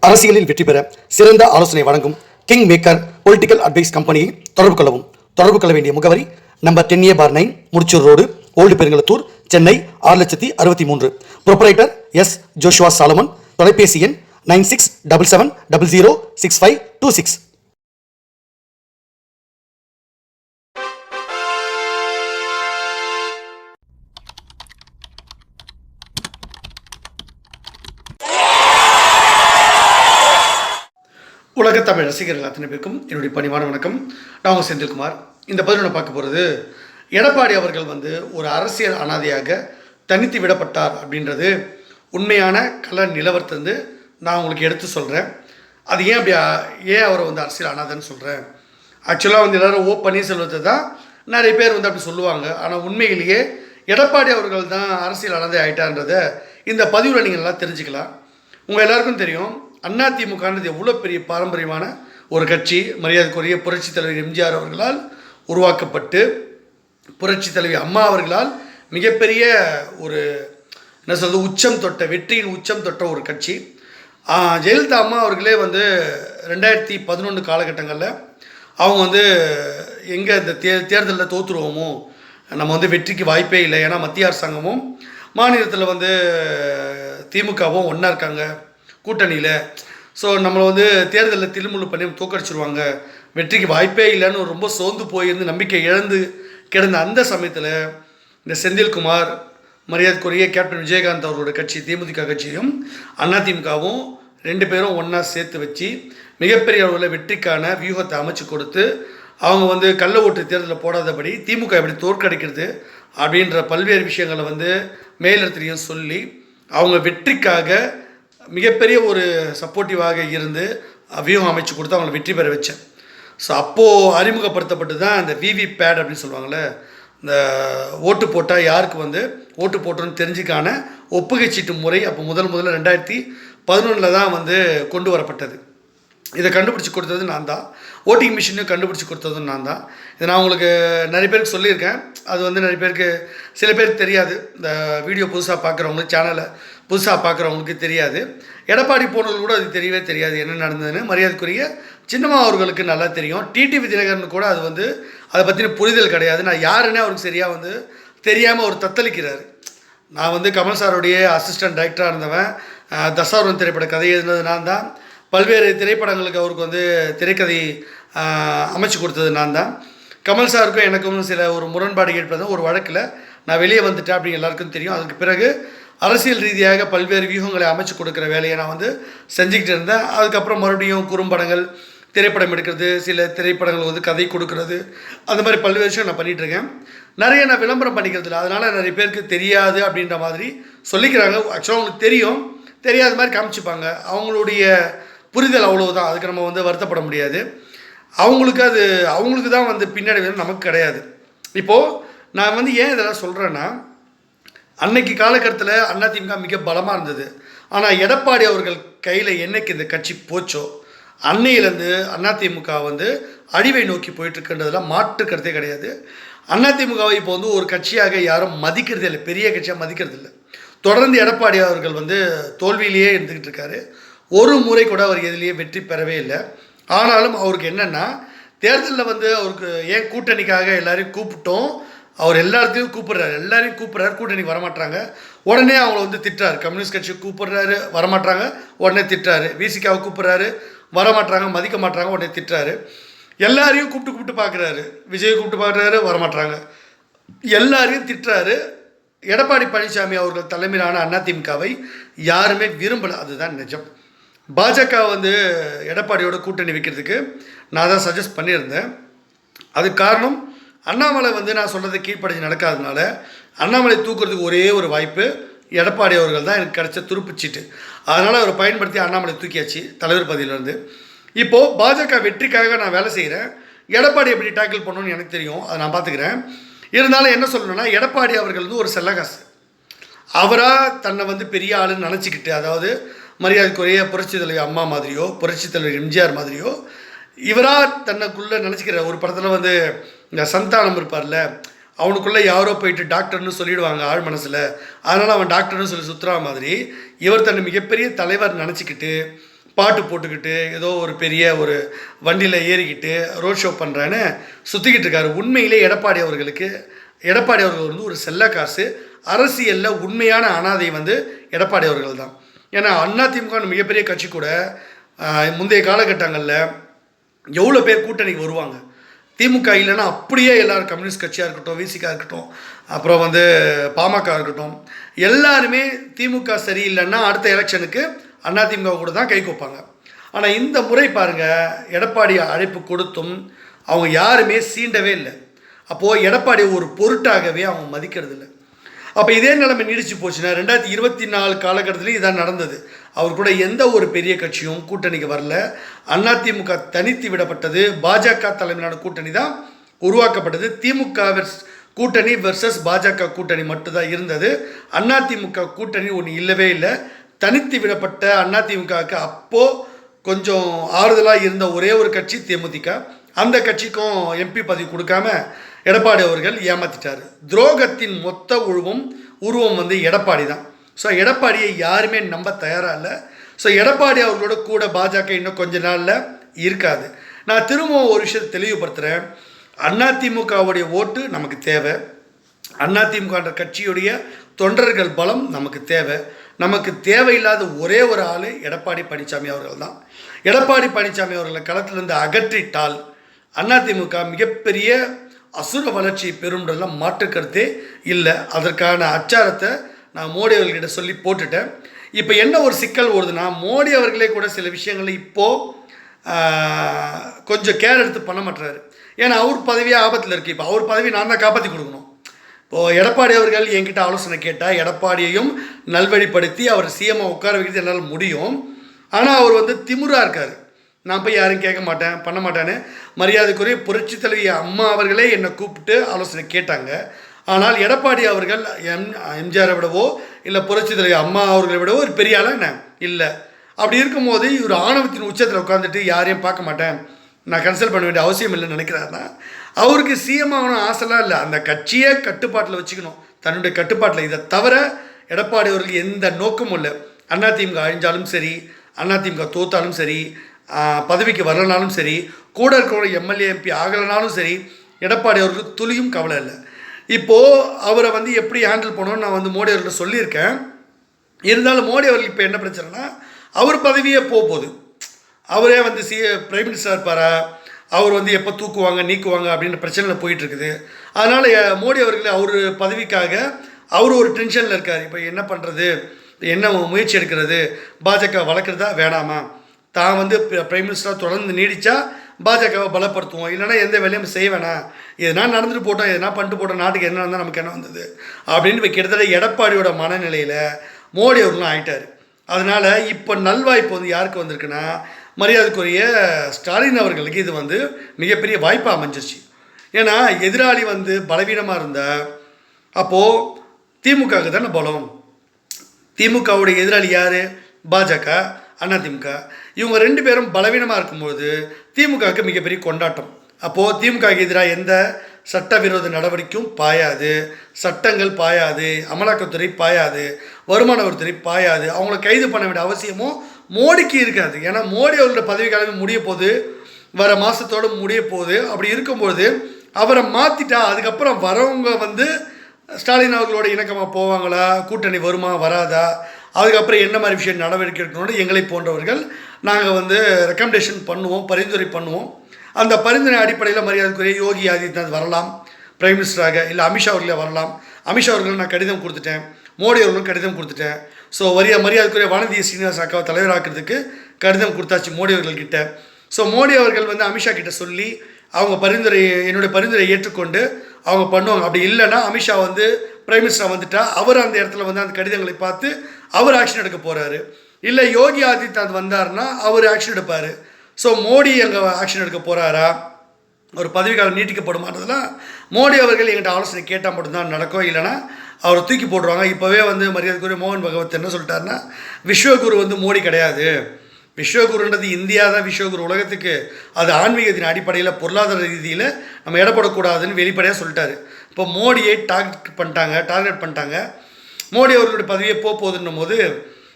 அரசியலில் வெற்றி பெற சிறந்த ஆலோசனை வழங்கும் கிங் மேக்கர் பொலிட்டிக்கல் அட்வைஸ் கம்பெனியை தொடர்பு கொள்ளவும். தொடர்பு கொள்ள வேண்டிய முகவரி number 10A/9 Mudichur road, old Perungalathur, Chennai 6,63,000. Proprietor S. Joshua Solomon. தொலைபேசி எண் 9677006526. உலக தமிழ் ரசிகர்கள் அத்தனை பேருக்கும் என்னுடைய பணிவான வணக்கம். நான் உங்கள் செந்தில்குமார். இந்த பதிவு நான் பார்க்க போகிறது, எடப்பாடி அவர்கள் ஒரு அரசியல் அனாதையாக தனித்து விடப்பட்டார் அப்படின்றது உண்மையான கள நிலவரத்தை நான் உங்களுக்கு எடுத்து சொல்கிறேன். அது ஏன் அவரை அரசியல் அனாதைன்னு சொல்கிறேன். ஆக்சுவலாக எல்லோரும் பன்னீர்செல்வத்தை தான் நிறைய பேர் அப்படி சொல்லுவாங்க. ஆனால் உண்மையிலேயே எடப்பாடி அவர்கள் தான் அரசியல் அனாதை ஆகிட்டான்றதை இந்த பதிவில் நீங்கள் நல்லா தெரிஞ்சுக்கலாம். உங்கள் எல்லாருக்கும் தெரியும், அதிமுகன்றது எவ்வளோ பெரிய பாரம்பரியமான ஒரு கட்சி. மரியாதைக்குரிய புரட்சித் தலைவர் எம்ஜிஆர் அவர்களால் உருவாக்கப்பட்டு, புரட்சித் தலைவி அம்மா அவர்களால் மிகப்பெரிய ஒரு உச்சம் தொட்ட, வெற்றியின் உச்சம் தொட்ட ஒரு கட்சி. ஜெயலலிதா அம்மா அவர்களே 2011 காலகட்டங்களில் அவங்க எங்கே இந்த தேர்தலில் தோற்றுருவோமோ, நம்ம வெற்றிக்கு வாய்ப்பே இல்லை, ஏன்னா மத்திய அரசாங்கமும் மாநிலத்தில் திமுகவும் ஒன்றா இருக்காங்க கூட்டணியில். ஸோ நம்மளை தேர்தலில் திருமுழு பண்ணி தோக்கடிச்சிருவாங்க, வெற்றிக்கு வாய்ப்பே இல்லைன்னு ரொம்ப சோர்ந்து போயிருந்து நம்பிக்கை இழந்து கிடந்த அந்த சமயத்தில் இந்த செந்தில்குமார், மரியாதைக்குரிய கேப்டன் விஜயகாந்த் அவரோட கட்சி தேமுதிக கட்சியும் அதிமுகவும் ரெண்டு பேரும் ஒன்றா சேர்த்து வச்சு மிகப்பெரிய அளவில் வெற்றிக்கான வியூகத்தை அமைச்சு கொடுத்து, அவங்க கள்ள ஓட்டு தேர்தலில் போடாதபடி திமுக எப்படி தோற்கடிக்கிறது அப்படின்ற பல்வேறு விஷயங்களை மேலிடத்துலையும் சொல்லி அவங்க வெற்றிக்காக மிகப்பெரிய ஒரு சப்போர்ட்டிவாக இருந்து வியூகம் அமைச்சு கொடுத்து அவங்களை வெற்றி பெற வச்சேன். ஸோ அப்போது அறிமுகப்படுத்தப்பட்டு தான் இந்த விவிபேட் அப்படின்னு சொல்லுவாங்கள்ல, இந்த ஓட்டு போட்டால் யாருக்கு ஓட்டு போட்டோன்னு தெரிஞ்சுக்கான ஒப்புகை சீட்டு முறை அப்போ முதல்ல 2011 தான் கொண்டு வரப்பட்டது. இதை கண்டுபிடிச்சி கொடுத்தது நான் தான். ஓட்டிங் மிஷினையும் கண்டுபிடிச்சி கொடுத்ததும் நான் தான். இதை நான் உங்களுக்கு நிறைய பேருக்கு சொல்லியிருக்கேன். அது நிறைய பேருக்கு, சில பேருக்கு தெரியாது. இந்த வீடியோ புதுசாக பார்க்குறவங்களுக்கு, சேனலை புதுசாக பார்க்குறவங்களுக்கு தெரியாது. எடப்பாடி போனது கூட அது தெரியவே தெரியாது என்ன நடந்ததுன்னு. மரியாதைக்குரிய சின்னம்மா அவர்களுக்கு நல்லா தெரியும். டிடிவி தினகரன் கூட அது அதை பற்றின புரிதல் கிடையாது. நான் யாருன்னே அவருக்கு சரியாக தெரியாமல் அவர் தத்தளிக்கிறார். நான் கமல் சாருடைய அசிஸ்டன்ட் டைரக்டராக இருந்தவன். தசாவரம் திரைப்பட கதை எழுதுனது நான் தான். பல்வேறு திரைப்படங்களுக்கு அவருக்கு திரைக்கதை அமைச்சு கொடுத்தது நான் தான். கமல் சாருக்கும் எனக்கும் சில ஒரு முரண்பாடு ஏற்படுது. ஒரு வழக்கில் நான் வெளியே வந்துட்டேன் அப்படின்னு எல்லாருக்கும் தெரியும். அதுக்கு பிறகு அரசியல் ரீதியாக பல்வேறு வியூகங்களை அமைச்சு கொடுக்குற வேலையை நான் செஞ்சுக்கிட்டு இருந்தேன். அதுக்கப்புறம் மறுபடியும் குறும்படங்கள், திரைப்படம் எடுக்கிறது, சில திரைப்படங்கள் கதை கொடுக்கறது, அந்த மாதிரி பல்வேறு விஷயம் நான் பண்ணிகிட்ருக்கேன். நிறைய நான் விளம்பரம் பண்ணிக்கிறது இல்லை, அதனால் நிறைய பேருக்கு தெரியாது அப்படின்ற மாதிரி சொல்லிக்கிறாங்க. ஆக்சுவலாக அவங்களுக்கு தெரியும், தெரியாத மாதிரி காமிச்சிப்பாங்க. அவங்களுடைய புரிதல் அவ்வளவுதான். அதுக்கு நம்ம வருத்தப்பட முடியாது. அவங்களுக்கு தான் பின்னடைவு, நமக்கு கிடையாது. இப்போது நான் ஏன் இதெல்லாம் சொல்கிறேன்னா, அன்னைக்கு காலகட்டத்தில் அதிமுக மிக பலமாக இருந்தது. ஆனால் எடப்பாடி அவர்கள் கையில் என்னைக்கு இந்த கட்சி போச்சோ அன்னையிலேருந்து அதிமுக அழிவை நோக்கி போயிட்டுருக்குன்றதுல மாற்று கருத்தே கிடையாது. அதிமுகவை இப்போ ஒரு கட்சியாக யாரும் மதிக்கிறதே இல்லை, பெரிய கட்சியாக மதிக்கிறது இல்லை. தொடர்ந்து எடப்பாடி அவர்கள் தோல்வியிலேயே இருந்துக்கிட்டு இருக்காரு. ஒரு முறை கூட அவர் எதுலேயே வெற்றி பெறவே இல்லை. ஆனாலும் அவருக்கு என்னென்னா, தேர்தலில் அவருக்கு ஏன் கூட்டணிக்காக எல்லாரையும் கூப்பிட்டோம், அவர் எல்லாத்தையும் கூப்பிட்றாரு, கூட்டணிக்கு வரமாட்டாங்க. உடனே அவங்கள திட்டுறாரு. கம்யூனிஸ்ட் கட்சியை கூப்பிட்றாரு, வரமாட்டாங்க, உடனே திட்டுறாரு. விசிகாவை கூப்பிட்றாரு, வரமாட்டாங்க, மதிக்க மாட்டாங்க, உடனே திட்டுறாரு. எல்லாரையும் கூப்பிட்டு பார்க்குறாரு. விஜயை கூப்பிட்டு பார்க்குறாரு, வரமாட்டாங்க, எல்லாரையும் திட்டுறாரு. எடப்பாடி பழனிசாமி அவர்கள் தலைமையிலான அதிமுகவை யாருமே விரும்பலை. அதுதான் நிஜம். பாஜக எடப்பாடியோட கூட்டணி வைக்கிறதுக்கு நான் தான் சஜஸ்ட் பண்ணியிருந்தேன். அதுக்கு காரணம், அண்ணாமலை நான் சொல்கிறதை கீழ்ப்படிஞ்சு நடக்காததுனால அண்ணாமலை தூக்குறதுக்கு ஒரே ஒரு வாய்ப்பு எடப்பாடி அவர்கள் தான் எனக்கு கிடைச்ச துருப்புச்சீட்டு. அதனால் அவரை பயன்படுத்தி அண்ணாமலை தூக்கியாச்சு தலைவர் பதவியிலேருந்து. இப்போது பாஜக வெற்றிக்காக நான் வேலை செய்கிறேன். எடப்பாடி எப்படி டேக்கிள் பண்ணணும்னு எனக்கு தெரியும், அதை நான் பார்த்துக்கிறேன். இருந்தாலும் என்ன சொல்லணும்னா, எடப்பாடி அவர்கள் ஒரு செல்லகாசு. அவராக தன்னை பெரிய ஆளுன்னு நினச்சிக்கிட்டு, அதாவது மரியாதைக்குரிய புரட்சி தலைவர் அம்மா மாதிரியோ, புரட்சி தலைவர் எம்ஜிஆர் மாதிரியோ, இவராக தன்னைக்குள்ளே நினச்சிக்கிற ஒரு படத்தில் இந்த சந்தானம் இருப்பார்ல, அவனுக்குள்ளே யாரோ போயிட்டு டாக்டர்னு சொல்லிவிடுவாங்க ஆழ் மனசில், அதனால் அவன் டாக்டர்னு சொல்லி சுற்றுறா மாதிரி இவர் தன்னை மிகப்பெரிய தலைவர் நினச்சிக்கிட்டு பாட்டு போட்டுக்கிட்டு ஏதோ ஒரு பெரிய ஒரு வண்டியில் ஏறிக்கிட்டு ரோட் ஷோ பண்ணுறேன்னு சுற்றிக்கிட்டு இருக்காரு. உண்மையிலே எடப்பாடி அவர்கள் வந்து ஒரு செல்ல காசு. அரசியலில் உண்மையான அனாதை வந்து எடப்பாடி அவர்கள் தான். ஏன்னா அதிமுக மிகப்பெரிய கட்சி கூட முந்தைய காலகட்டங்களில் எவ்வளோ பேர் கூட்டணிக்கு வருவாங்க. திமுக இல்லைன்னா அப்படியே எல்லோரும் கம்யூனிஸ்ட் கட்சியாக இருக்கட்டும், விசிகா இருக்கட்டும், அப்புறம் வந்து பாமக இருக்கட்டும், எல்லாருமே திமுக சரியில்லைன்னா அடுத்த எலெக்ஷனுக்கு அதிமுக கூட தான் கை கோப்பாங்க. ஆனால் இந்த முறை பாருங்கள், எடப்பாடி அழைப்பு கொடுத்தும் அவங்க யாருமே சீண்டவே இல்லை. அப்போது எடப்பாடி ஒரு பொருட்டாகவே அவங்க மதிக்கிறது இல்லை. அப்போ இதே நிலைமை நீடிச்சு போச்சுன்னா 2024 காலகட்டத்திலையும் இதான் நடந்தது. அவர் கூட எந்த ஒரு பெரிய கட்சியும் கூட்டணிக்கு வரல. அதிமுக தனித்து விடப்பட்டது. பாஜக தலைமையிலான கூட்டணி தான் உருவாக்கப்பட்டது. திமுக கூட்டணி வெர்சஸ் பாஜக கூட்டணி மட்டும்தான் இருந்தது. அதிமுக கூட்டணி ஒன்று இல்லவே இல்லை. தனித்து விடப்பட்ட அதிமுகவுக்கு அப்போது கொஞ்சம் ஆறுதலாக இருந்த ஒரே ஒரு கட்சி தேமுதிக. அந்த கட்சிக்கும் எம்பி பதவி கொடுக்காம எடப்பாடி அவர்கள் ஏமாற்றிட்டார். துரோகத்தின் மொத்த உருவம் வந்து எடப்பாடி தான். ஸோ எடப்பாடியை யாருமே நம்ப தயாராக இல்லை. ஸோ எடப்பாடி அவர்களோட கூட பாஜக இன்னும் கொஞ்ச நாளில் இருக்காது. நான் திரும்பவும் ஒரு விஷயத்தை தெளிவுபடுத்துகிறேன். அதிமுகவுடைய ஓட்டு நமக்கு தேவை. அதிமுக கட்சியுடைய தொண்டர்கள் பலம் நமக்கு தேவை. நமக்கு தேவையில்லாத ஒரே ஒரு ஆள் எடப்பாடி பழனிசாமி அவர்கள் தான். எடப்பாடி பழனிசாமி அவர்களை களத்திலிருந்து அகற்றிட்டால் அதிமுக மிகப்பெரிய அசுர வளர்ச்சி பெறும்ன்றதெல்லாம் மாற்றுக்கருத்தே இல்லை. அதற்கான அச்சாரத்தை நான் மோடி அவர்கிட்ட சொல்லி போட்டுட்டேன். இப்போ என்ன ஒரு சிக்கல் ஓடுதுன்னா, மோடி அவர்களே கூட சில விஷயங்களை இப்போது கொஞ்சம் கேர் எடுத்து பண்ண மாட்டுறாரு. ஏன்னா அவர் பதவியே ஆபத்தில் இருக்குது. இப்போ அவர் பதவி நான் தான் காப்பாற்றி கொடுக்கணும். இப்போது எடப்பாடி அவர்கள் என்கிட்ட ஆலோசனை கேட்டால் எடப்பாடியையும் நல்வழிப்படுத்தி அவர் சிஎம்ஐ உட்கார வைக்கிறது என்னால் முடியும். ஆனால் அவர் வந்து திமுறாக இருக்கார். நான் போய் யாரும் கேட்க மாட்டேன், பண்ண மாட்டேன்னு மரியாதைக்குரிய புரட்சி தலைவி அம்மா அவர்களே என்னை கூப்பிட்டு ஆலோசனை கேட்டாங்க. ஆனால் எடப்பாடி அவர்கள் எம்ஜிஆரை விடவோ இல்லை புரட்சி தலைவி அம்மா அவர்களை விடவோ ஒரு பெரிய ஆளாக என்ன இல்லை. அப்படி இருக்கும்போது இவர் ஆணவத்தின் உச்சத்தில் உட்காந்துட்டு யாரையும் பார்க்க மாட்டேன், நான் கன்சல்ட் பண்ண வேண்டிய அவசியம் இல்லைன்னு நினைக்கிறாருன்னா அவருக்கு சிஎம் ஆகணும் ஆசைலாம் இல்லை. அந்த கட்சியை கட்டுப்பாட்டில் வச்சுக்கணும், தன்னுடைய கட்டுப்பாட்டில். இதை தவிர எடப்பாடி அவர்களுக்கு எந்த நோக்கமும் இல்லை. அதிமுக அழிஞ்சாலும் சரி, அதிமுக தோத்தாலும் சரி, பதவிக்கு வரலனாலும் சரி, கூட இருக்கிற எம்எல்ஏ எம்பி ஆகலைனாலும் சரி, எடப்பாடி அவர்களுக்கு துளியும் கவலை இல்லை. இப்போது அவரை வந்து எப்படி ஹேண்டில் பண்ணணும்னு நான் வந்து மோடி அவர்கிட்ட சொல்லியிருக்கேன். இருந்தாலும் மோடி அவர்களுக்கு இப்போ என்ன பிரச்சனைனா, அவர் பதவியே போகுது. அவரே வந்து பிரைம் மினிஸ்டராக இருப்பாரா, அவர் வந்து எப்போ தூக்குவாங்க நீக்குவாங்க அப்படின்ற பிரச்சனையில் போயிட்டுருக்குது. அதனால் மோடி அவர்கள் அவர் பதவிக்காக அவர் ஒரு டென்ஷனில் இருக்கார். இப்போ என்ன பண்ணுறது, என்ன முயற்சி எடுக்கிறது, பாஜக வளர்க்குறதா வேணாமா, தான் வந்து பிரைம் மினிஸ்டராக தொடர்ந்து நீடித்தா பாஜகவை பலப்படுத்துவோம், இல்லைனா எந்த வேலையும் செய்ய வேணாம், எதனா நடந்துட்டு போட்டோம், எதனா பண்ணிட்டு போட்டோம், நாட்டுக்கு என்ன வந்தால் நமக்கு என்ன வந்தது அப்படின்னு இப்போ கிட்டத்தட்ட எடப்பாடியோட மனநிலையில் மோடி அவர்களும் ஆகிட்டார். அதனால் இப்போ நல்வாய்ப்பு வந்து யாருக்கு வந்திருக்குன்னா, மரியாதைக்குரிய ஸ்டாலின் அவர்களுக்கு இது வந்து மிகப்பெரிய வாய்ப்பாக அமைஞ்சிருச்சு. ஏன்னா எதிராளி வந்து பலவீனமாக இருந்தால் அப்போது திமுகவுக்கு தானே பலம். திமுகவுடைய எதிராளி யார்? பாஜக, அதிமுக. இவங்க ரெண்டு பேரும் பலவீனமாக இருக்கும்போது திமுகவுக்கு மிகப்பெரிய கொண்டாட்டம். அப்போது திமுகவுக்கு எதிராக எந்த சட்டவிரோத நடவடிக்கையும் பாயாது, சட்டங்கள் பாயாது, அமலாக்கத்துறை பாயாது, வருமான வரித்துறை பாயாது. அவங்கள கைது பண்ண வேண்டிய அவசியமும் மோடிக்கு இருக்காது. ஏன்னா மோடி அவர்களோட பதவி காலமே முடிய போகுது, வர மாதத்தோடு முடிய போகுது. அப்படி இருக்கும்போது அவரை மாற்றிட்டா அதுக்கப்புறம் வரவங்க வந்து ஸ்டாலின் அவர்களோட இணக்கமாக போவாங்களா, கூட்டணி வருமா வராதா, அதுக்கப்புறம் என்ன மாதிரி விஷயம் நடவடிக்கை எடுக்கணும்னு எங்களை போன்றவர்கள் நாங்கள் வந்து ரெக்கமெண்டேஷன் பண்ணுவோம், பரிந்துரை பண்ணுவோம். அந்த பரிந்துரை அடிப்படையில் மரியாதைக்குரிய யோகி ஆதித்யநாத் வரலாம் பிரைம் மினிஸ்டராக, இல்லை அமித்ஷா அவர்களே வரலாம். அமித்ஷா அவர்களும் நான் கடிதம் கொடுத்துட்டேன், மோடி அவர்களும் கடிதம் கொடுத்துட்டேன். ஸோ மரியாதைக்குரிய வானதி ஸ்ரீனிவாஸ் அக்காவை தலைவராக்கிறதுக்கு கடிதம் கொடுத்தாச்சு மோடி அவர்கள்கிட்ட. ஸோ மோடி அவர்கள் வந்து அமித்ஷா கிட்ட சொல்லி அவங்க என்னுடைய பரிந்துரையை ஏற்றுக்கொண்டு அவங்க பண்ணுவாங்க. அப்படி இல்லைன்னா அமித்ஷா வந்து பிரைம் மினிஸ்டராக வந்துட்டா அவர் அந்த இடத்துல வந்து அந்த கடிதங்களை பார்த்து அவர் ஆக்ஷன் எடுக்க போகிறாரு. இல்லை யோகி ஆதித்யநாத் வந்தார்னா அவர் ஆக்ஷன் எடுப்பார். ஸோ மோடி அங்கே ஆக்ஷன் எடுக்க போகிறாரா, ஒரு பதவிக்காலம் நீட்டிக்கப்படுமான்றதெல்லாம் மோடி அவர்கள் எங்கிட்ட ஆலோசனை கேட்டால் மட்டும்தான் நடக்கும். இல்லைனா அவரை தூக்கி போடுவாங்க. இப்போவே வந்து மரியாதைக்குரிய மோகன் பகவத் என்ன சொல்லிட்டாருன்னா, விஸ்வகுரு வந்து மோடி கிடையாது, விஸ்வகுருன்றது இந்தியா தான் விஸ்வகுரு உலகத்துக்கு, அது ஆன்மீகத்தின் அடிப்படையில் பொருளாதார ரீதியில் நம்ம இடப்படக்கூடாதுன்னு வெளிப்படையாக சொல்லிட்டாரு. இப்போ மோடியை டார்கெட் பண்ணிட்டாங்க. மோடி அவர்களுடைய பதவியை போகுதுன்னும் போது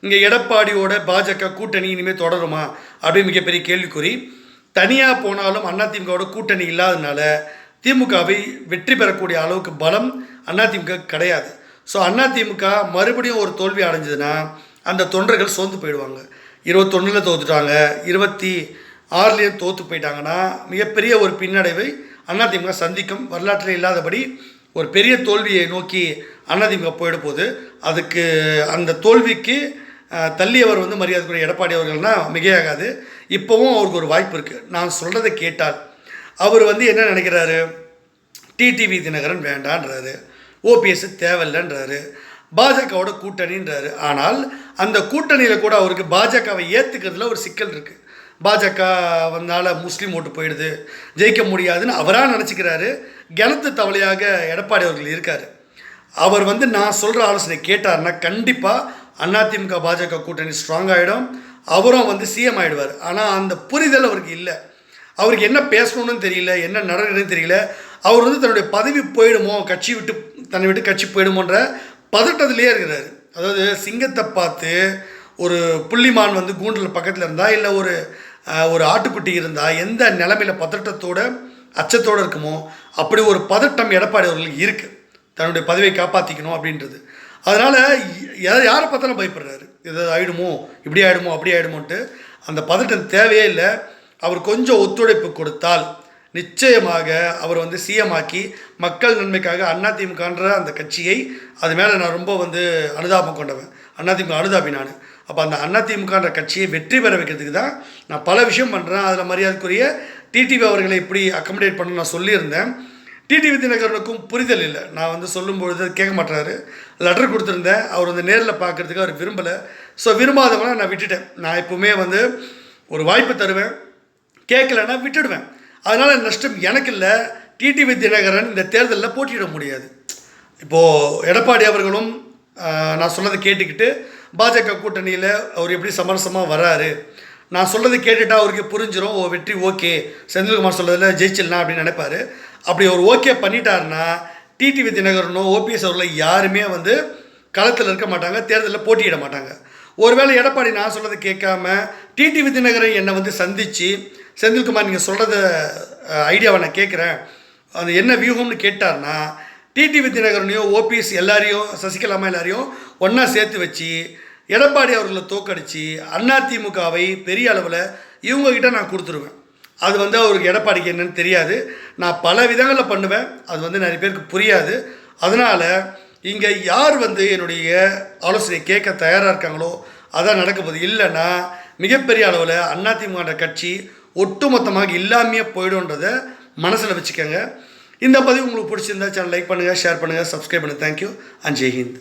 இங்கே எடப்பாடியோட பாஜக கூட்டணி இனிமேல் தொடருமா அப்படின்னு மிகப்பெரிய கேள்விக்குறி. தனியாக போனாலும் அதிமுகவோட கூட்டணி இல்லாததுனால திமுகவை வெற்றி பெறக்கூடிய அளவுக்கு பலம் அதிமுக கிடையாது. ஸோ அதிமுக மறுபடியும் ஒரு தோல்வி அடைஞ்சதுன்னா அந்த தொண்டர்கள் சோர்ந்து போயிடுவாங்க. 21 தோத்துட்டாங்க, 26 தோற்று போயிட்டாங்கன்னா மிகப்பெரிய ஒரு பின்னடைவை அதிமுக சந்திக்கும். வரலாற்றில் இல்லாதபடி ஒரு பெரிய தோல்வியை நோக்கி அதிமுக போயிட போகுது. அதுக்கு அந்த தோல்விக்கு தள்ளியவர் மரியாதைக்குரிய எடப்பாடி அவர்கள்னால் மிகையாகாது. இப்போவும் அவருக்கு ஒரு வாய்ப்பு இருக்குது. நான் சொல்கிறத கேட்டால் அவர் என்ன நினைக்கிறாரு, டிடிவி தினகரன் வேண்டான்றாரு, ஓபிஎஸ் தேவையில்லைன்றாரு, பாஜகவோட கூட்டணின்றாரு. ஆனால் அந்த கூட்டணியில் கூட அவருக்கு பாஜகவை ஏற்றுக்கிறதுல ஒரு சிக்கல் இருக்குது. பாஜக வந்தால் முஸ்லீம் ஓட்டு போயிடுது, ஜெயிக்க முடியாதுன்னு அவராக நினச்சிக்கிறாரு. கிணத்து தவளையாக எடப்பாடி அவர்கள் இருக்கார். அவர் நான் சொல்கிற ஆலோசனை கேட்டார்னா கண்டிப்பாக அதிமுக பாஜக கூட்டணி ஸ்ட்ராங் ஆகிடும். அவரும் சிஎம் ஆகிடுவார். ஆனால் அந்த புரிதல் அவருக்கு இல்லை. அவருக்கு என்ன பேசணும்னு தெரியல, என்ன நடக்குதுன்னு தெரியல. அவர் தன்னுடைய பதவி போயிடுமோ, தன்னை விட்டு கட்சி போயிடுமோன்ற பதட்டத்திலே இருக்கிறார். அதாவது சிங்கத்தை பார்த்து ஒரு புள்ளிமான் கூண்டில் பக்கத்தில் இருந்தால், இல்லை ஒரு ஆட்டுக்குட்டி இருந்தால் எந்த நிலைமையில் பதட்டத்தோட அச்சத்தோடு இருக்குமோ அப்படி ஒரு பதட்டம் எடப்பாடி அவர்களுக்கு இருக்குது, தன்னுடைய பதவியை காப்பாற்றிக்கணும் அப்படின்றது. அதனால் யாரை பார்த்தாலும் பயப்படுறாரு. எதாவது ஆகிடுமோ, இப்படி ஆகிடுமோ, அப்படி ஆகிடுமோன்ட்டு. அந்த பதட்டம் தேவையே இல்லை. அவர் கொஞ்சம் ஒத்துழைப்பு கொடுத்தால் நிச்சயமாக அவர் சிஎம் ஆக்கி மக்கள் நன்மைக்காக அதிமுகன்ற அந்த கட்சியை, அது மேலே நான் ரொம்ப அனுதாபம் கொண்டவன், அதிமுக அனுதாபி நான். அப்போ அந்த அதிமுகன்ற கட்சியை வெற்றி பெற வைக்கிறதுக்கு தான் நான் பல விஷயம் பண்ணுறேன். அதில் மரியாதைக்குரிய டிடிவி அவர்களை இப்படி அக்கமடேட் பண்ண நான் சொல்லியிருந்தேன். டிடிவி தினகரனுக்கும் புரிதல் இல்லை. நான் சொல்லும்பொழுது கேட்க மாட்டாரு. லெட்டர் கொடுத்துருந்தேன், அவர் நேரில் பார்க்குறதுக்கு அவர் விரும்பலை. ஸோ விரும்பாதவனா நான் விட்டுட்டேன். நான் எப்போவுமே ஒரு வாய்ப்பு தருவேன், கேட்கலன்னா விட்டுடுவேன். அதனால் நஷ்டம் எனக்கு இல்லை. டிடிவி தினகரன் இந்த தேர்தலில் போட்டியிட முடியாது. இப்போது எடப்பாடி அவர்களும் நான் சொன்னதை கேட்டுக்கிட்டு பாஜக கூட்டணியில் அவர் எப்படி சமரசமாக வராரு, நான் சொல்கிறத கேட்டுட்டா அவருக்கு புரிஞ்சிடும், வெற்றி ஓகே, செந்தில்குமார் சொல்கிறதில் ஜெயிச்சிடலாம் அப்படின்னு நினைப்பார். அப்படி அவர் ஓகே பண்ணிட்டாருன்னா டிடிவி தினகரனோ ஓபிஎஸ் அவர்களோ யாருமே களத்தில் இருக்க மாட்டாங்க, தேர்தலில் போட்டியிட மாட்டாங்க. ஒருவேளை எடப்பாடி நான் சொல்கிறத கேட்காம டிடிவி தினகரன் என்னை சந்தித்து, செந்தில்குமார் நீங்கள் சொல்கிறத ஐடியாவை நான் கேட்குறேன், அது என்ன வியூகம்னு கேட்டார்னா டிடிவி தினகரனையோ ஓபிஎஸ் எல்லாரையும், சசிகலாமா எல்லாரையும் ஒன்றா சேர்த்து வச்சு எடப்பாடி அவர்களை தோக்கடித்து அதிமுகவை பெரிய அளவில் இவங்ககிட்ட நான் கொடுத்துருவேன். அது அவருக்கு எடப்பாடிக்கு என்னன்னு தெரியாது. நான் பல விதங்களில் பண்ணுவேன், அது நிறைய பேருக்கு புரியாது. அதனால் இங்கே யார் என்னுடைய ஆலோசனை கேட்க தயாராக இருக்காங்களோ அதான் நடக்க போகுது. இல்லைன்னா மிகப்பெரிய அளவில் அதிமுக கட்சி ஒட்டுமொத்தமாக இல்லாமையே போய்டுன்றதை மனசில் வச்சுக்கோங்க. இந்த பதிவு உங்களுக்கு பிடிச்சிருந்தா சேனல் லைக் பண்ணுங்கள், ஷேர் பண்ணுங்கள், சப்ஸ்கிரைப் பண்ணுங்கள். Thank you and Jai Hind.